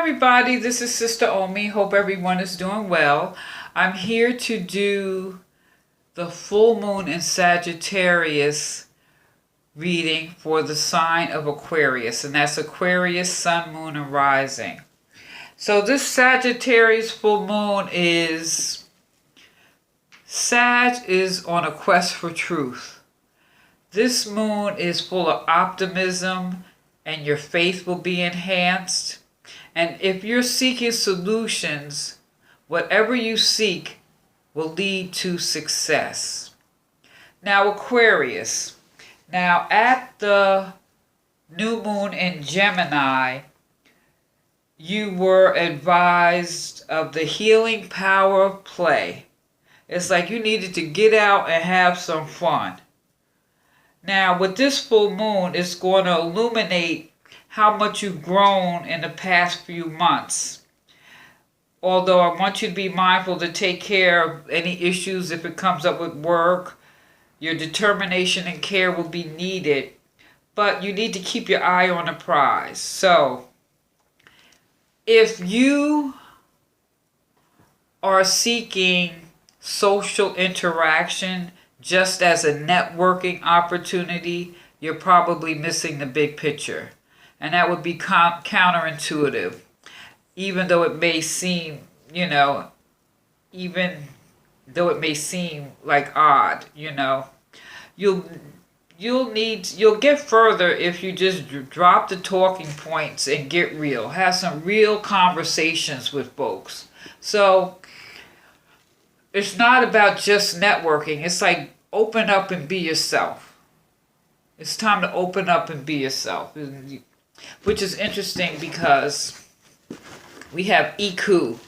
everybody, this is Sister Omi. Hope everyone is doing well. I'm here to do the full moon in Sagittarius reading for the sign of Aquarius, and that's Aquarius, sun, moon, and rising. So this Sagittarius full moon is, Sag is on a quest for truth. This moon is full of optimism and your faith will be enhanced. And if you're seeking solutions, whatever you seek will lead to success. Now, Aquarius. Now, at the new moon in Gemini, you were advised of the healing power of play. It's like you needed to get out and have some fun. Now, with this full moon, it's going to illuminate how much you've grown in the past few months. Although I want you to be mindful to take care of any issues if it comes up with work. Your determination and care will be needed, but you need to keep your eye on the prize. So, if you are seeking social interaction just as a networking opportunity, you're probably missing the big picture. And that would be counterintuitive, even though it may seem, even though it may seem like odd, You'll get further if you just drop the talking points and get real. Have some real conversations with folks. So it's not about just networking. It's like open up and be yourself. It's time to open up and be yourself. Which is interesting because we have Iku.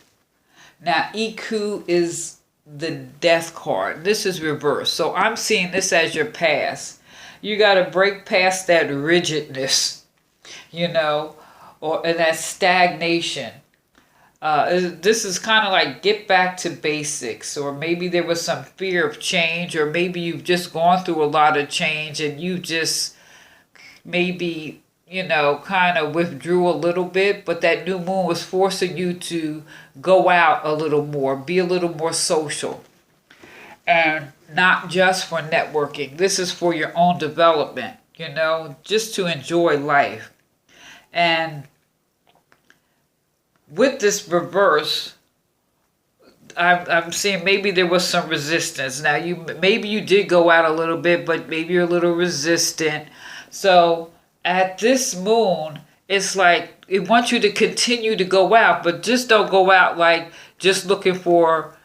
Now, Iku is the death card. This is reversed. So I'm seeing this as your past. You got to break past that rigidness, and that stagnation. This is kind of like get back to basics, or maybe there was some fear of change, or maybe you've just gone through a lot of change and you just maybe kind of withdrew a little bit, but that new moon was forcing you to go out a little more, be a little more social, and not just for networking. This is for your own development, just to enjoy life. And with this reverse, I'm seeing maybe there was some resistance. Now, maybe you did go out a little bit, but maybe you're a little resistant. So at this moon, it's like it wants you to continue to go out, but just don't go out like just looking for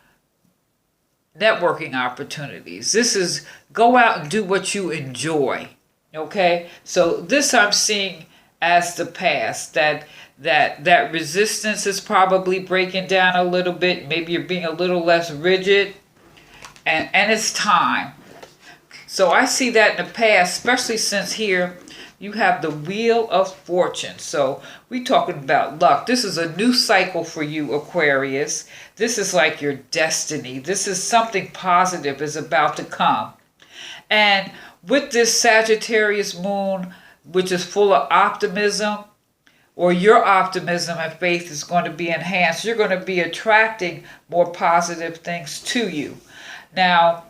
networking opportunities. This is go out and do what you enjoy. Okay? So this I'm seeing as the past. That resistance is probably breaking down a little bit. Maybe you're being a little less rigid. And it's time. So I see that in the past, especially since here you have the Wheel of Fortune. So we're talking about luck. This is a new cycle for you, Aquarius. This is like your destiny. This is something positive is about to come. And with this Sagittarius moon, which is full of optimism, or your optimism and faith is going to be enhanced, you're going to be attracting more positive things to you. Now,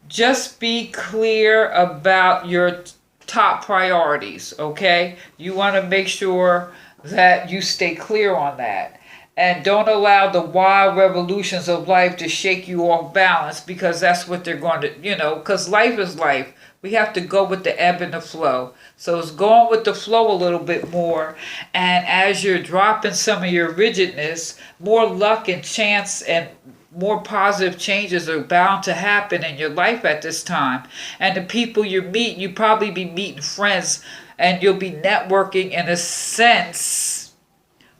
just be clear about your top priorities, okay? You want to make sure that you stay clear on that. And don't allow the wild revolutions of life to shake you off balance, because that's what they're going to, because life is life. We have to go with the ebb and the flow. So it's going with the flow a little bit more. And as you're dropping some of your rigidness, more luck and chance and more positive changes are bound to happen in your life at this time. And the people you meet, you probably be meeting friends, and you'll be networking in a sense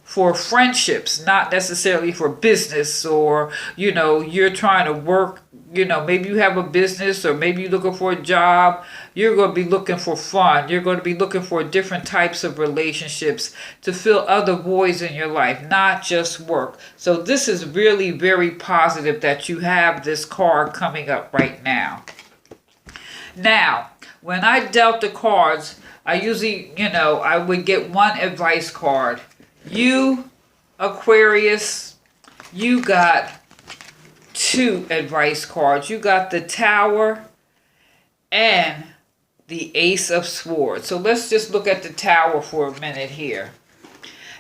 for friendships, not necessarily for business, or, you're trying to work, maybe you have a business, or maybe you're looking for a job. You're going to be looking for fun. You're going to be looking for different types of relationships to fill other voids in your life, not just work. So this is really very positive that you have this card coming up right now. Now, when I dealt the cards, I usually, I would get one advice card. You Aquarius, you got two advice cards. You got the Tower and the Ace of Swords. So let's just look at the Tower for a minute here.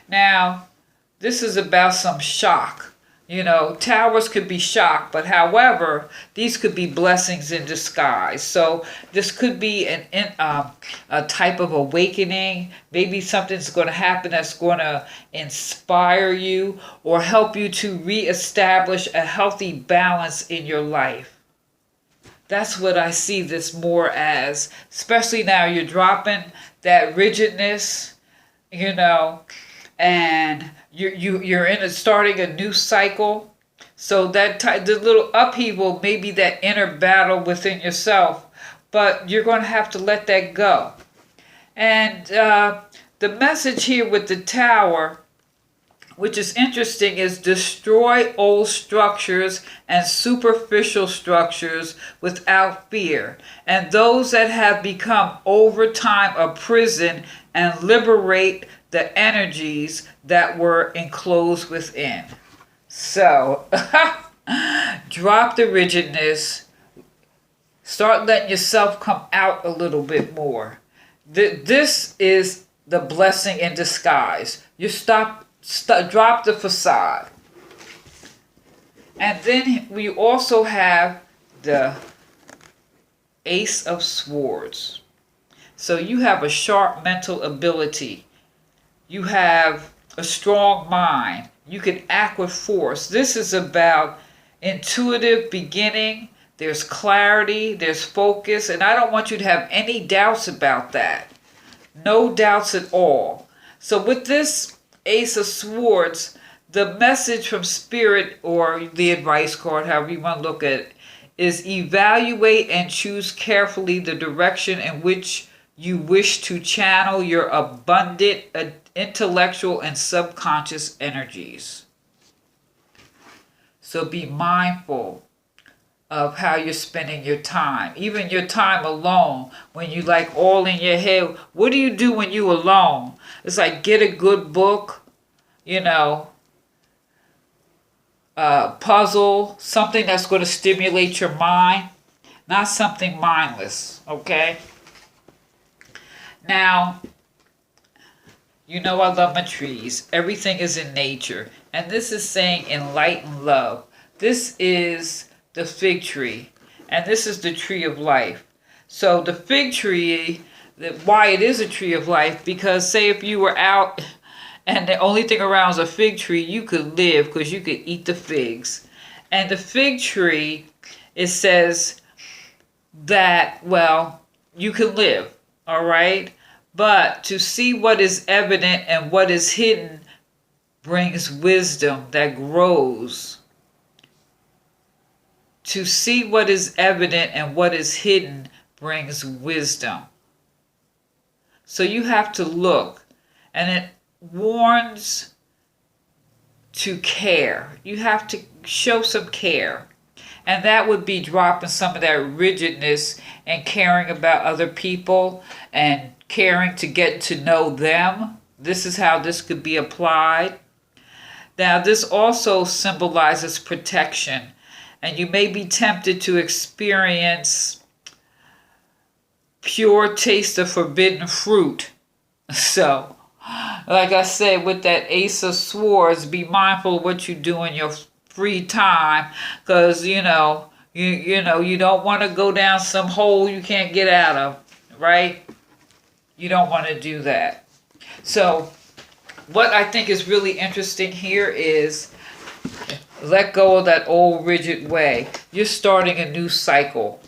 Now, this is about some shock. You know, towers could be shock, but however, these could be blessings in disguise. So this could be a type of awakening. Maybe something's going to happen that's going to inspire you or help you to reestablish a healthy balance in your life. That's what I see this more as, especially now you're dropping that rigidness, you know, and you're starting a new cycle. So that the little upheaval may be that inner battle within yourself, but you're going to have to let that go. And the message here with the Tower, which is interesting, is destroy old structures and superficial structures without fear, and those that have become over time a prison, and liberate the energies that were enclosed within. So, drop the rigidness. Start letting yourself come out a little bit more. This is the blessing in disguise. You drop the facade. And then we also have the Ace of Swords. So you have a sharp mental ability. You have a strong mind. You can act with force. This is about intuitive beginning. There's clarity, there's focus, and I don't want you to have any doubts about that. No doubts at all. So with this Ace of Swords, the message from Spirit, or the advice card, however you want to look at it, is evaluate and choose carefully the direction in which you wish to channel your abundant intellectual and subconscious energies. So be mindful of how you're spending your time. Even your time alone, when you like all in your head. What do you do when you alone? It's like get a good book, you know, puzzle, something that's going to stimulate your mind, not something mindless, okay? Now, you know I love my trees. Everything is in nature. And this is saying enlighten love. This is the fig tree. And this is the tree of life. So the fig tree, why it is a tree of life, because say if you were out and the only thing around is a fig tree, you could live because you could eat the figs. And the fig tree, it says that, well, you can live, all right? But to see what is evident and what is hidden brings wisdom that grows. To see what is evident and what is hidden brings wisdom. So you have to look, and it warns to care. You have to show some care. And that would be dropping some of that rigidness and caring about other people and caring to get to know them. This is how this could be applied. Now, this also symbolizes protection. And you may be tempted to experience pure taste of forbidden fruit. So, like I said, with that Ace of Swords, be mindful of what you do in your free time. Because, you know, you don't want to go down some hole you can't get out of, right? You don't want to do that. So what I think is really interesting here is let go of that old rigid way. You're starting a new cycle.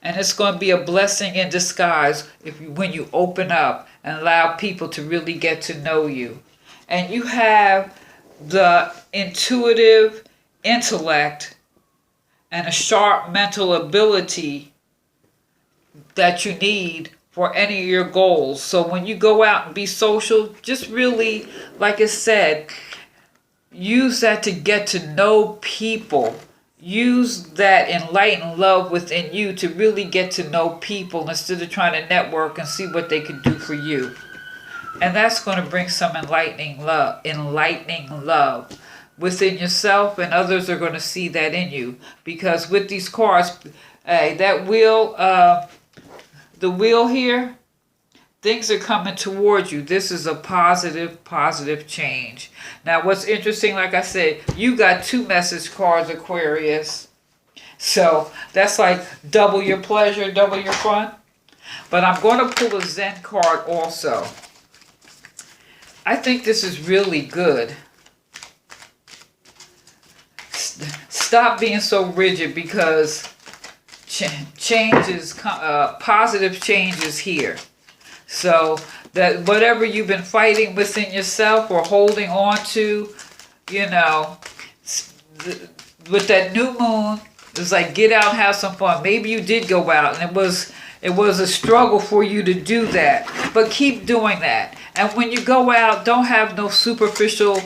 And it's going to be a blessing in disguise when you open up and allow people to really get to know you. And you have the intuitive intellect and a sharp mental ability that you need for any of your goals. So when you go out and be social, just really, like I said, use that to get to know people. Use that enlightened love within you to really get to know people instead of trying to network and see what they can do for you. And that's going to bring some enlightening love within yourself, and others are going to see that in you. Because with these cards, that wheel, the wheel here, things are coming towards you. This is a positive change. Now, what's interesting, like I said, you got 2 message cards, Aquarius. So that's like double your pleasure, double your fun. But I'm going to pull a Zen card also. I think this is really good. Stop being so rigid, because changes, positive changes here. So that whatever you've been fighting within yourself or holding on to, you know, with that new moon, it's like get out and have some fun. Maybe you did go out and it was a struggle for you to do that, but keep doing that. And when you go out, don't have no superficial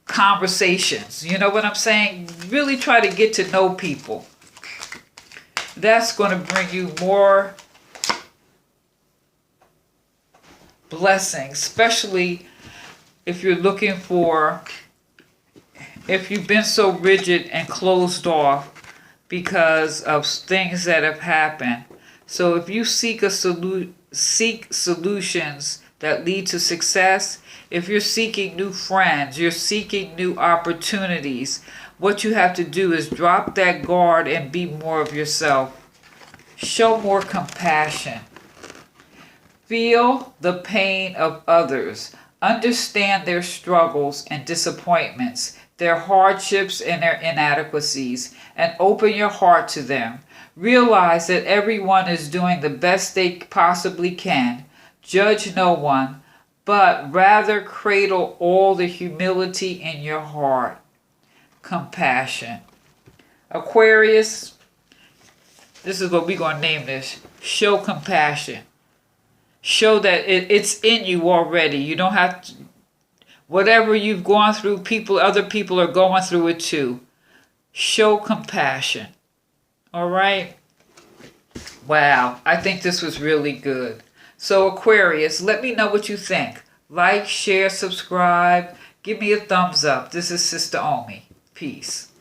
conversations. You know what I'm saying? Really try to get to know people. That's going to bring you more blessings, especially if you're looking for, if you've been so rigid and closed off because of things that have happened. So if you seek solutions that lead to success, if you're seeking new friends, you're seeking new opportunities, what you have to do is drop that guard and be more of yourself. Show more compassion. Feel the pain of others. Understand their struggles and disappointments, their hardships and their inadequacies, and open your heart to them. Realize that everyone is doing the best they possibly can. Judge no one, but rather cradle all the humility in your heart. Compassion. Aquarius, this is what we're going to name this. Show compassion. Show that it's in you already. You don't have to, whatever you've gone through, other people are going through it too. Show compassion. All right? Wow, I think this was really good. So Aquarius, let me know what you think. Like, share, subscribe. Give me a thumbs up. This is Sister Omi. Peace.